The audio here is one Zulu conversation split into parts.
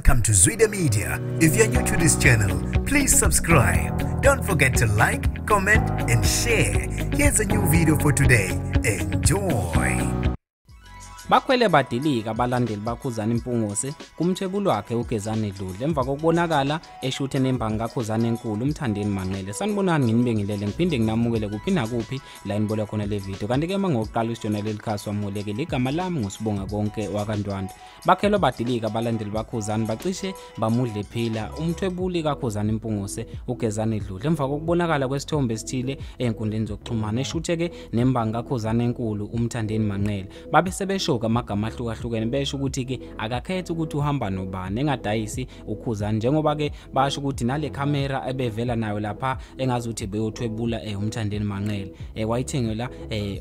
Welcome to Zwida Media. If you're new to this channel, please subscribe. Don't forget to like, comment and share. Here's a new video for today. Enjoy. Bakhwele badilika abalandeli ka-KHUZANI MPUNGOSE kumthwebuli wakhe uGezani Dludlu emva kokubonakala eshuthe nembangi ka-KHUZANI enkulu uMTHANDENI MANQELE. Sanibonani nginibengilele ngiphinde nginamukele kuphi nakuphi la inibona khona le video. Kanti ke mangokuqala usijona leli khasi wamulekele igama lami ngusibonga konke wakandwanda. Bakhwele badilika abalandeli ka-KHUZANI bacishe bamudle phila umthwebuli ka-KHUZANI MPUNGOSE uGezani Dludlu emva kokubonakala kwesithombe esithile enkundleni zokuxhumana eshuthe ke nembangi ka-KHUZANI enkulu uMTHANDENI MANQELE. Babe sebesho amagama ahlukahlukene besho ukuthi ke akakhethe ukuthi uhamba nobani engadayisi uKHUZANI njengoba ke basho ukuthi nale camera ebevela nayo lapha engazuthi beyothwebula uMTHANDENI MANQELE wayithengela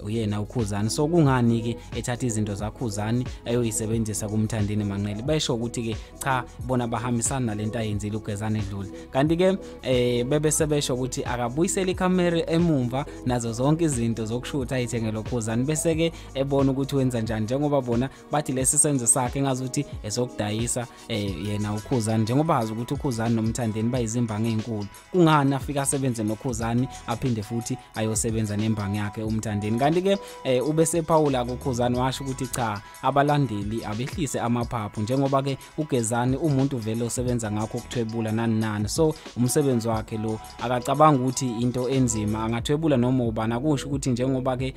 uyena uKHUZANI. So kungani ke ethatha izinto zaKHUZANI ayoyisebenzisa kuMTHANDENI MANQELE besho ukuthi ke cha bona bahambisana nalento ayenzile uGezani Dludlu. Kanti ke bebe sebesho ukuthi akabuyisela icamera emumva nazo zonke izinto zokushutha ayithengela uKHUZANI bese ke ebona ukuthi wenza njani njengoba bona bathi lesi senzo sakhe engazuthi esokudayisa yena uKHUZANI njengoba azi ukuthi uKHUZANI noMTHANDENI bayizimbangi ezinkulu. Kungani afika asebenze noKHUZANI aphinde futhi ayosebenza nembangi yakhe uMTHANDENI. Kanti ke ubese Paula kuKHUZANI washo ukuthi cha abalandeli abehlise amaphaphu njengoba ke uGezani umuntu vele osebenza ngakho ukuthwebula nani. So umsebenzi wakhe lo akacabanga ukuthi into enzima angathwebula noma ubani. Akusho ukuthi njengoba ke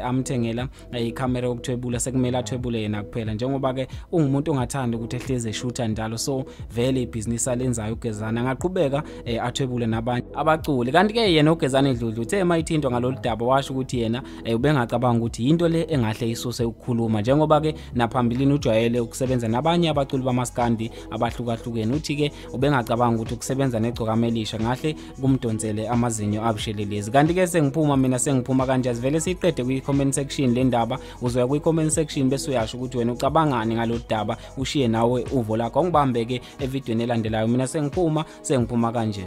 amthengela icamera yokuthwebula sekumele athwebule yena kuphela njengoba ke ungumuntu ongathanda ukuthi ehleze eshutha njalo. So vele ibhizinisi alenzayo uGezani angaqhubeka athwebule nabanye abaculi. Kanti ke yena uGezani Dludlu uthe mayithintwa ngalolu daba washo ukuthi yena ubengacabanga ukuthi into le engahle isuse ukukhuluma njengoba ke naphambilini ujwayele ukusebenza nabanye abaculi bamaskandi abahlukahlukene. Uthi ke ubengacabanga ukuthi ukusebenza negcokamelisha ngahle kumdonsele amazinyo abushelelezi. Kanti ke sengiphuma kanje sivele siqede kwi-comment section le ndaba. Uzoya kwi-comment section bese uyasho ukuthi wena ucabangani ngalolu daba ushiye nawe uvo lakho. Ngibambe ke evidweni elandelayo mina sengiphuma kanje.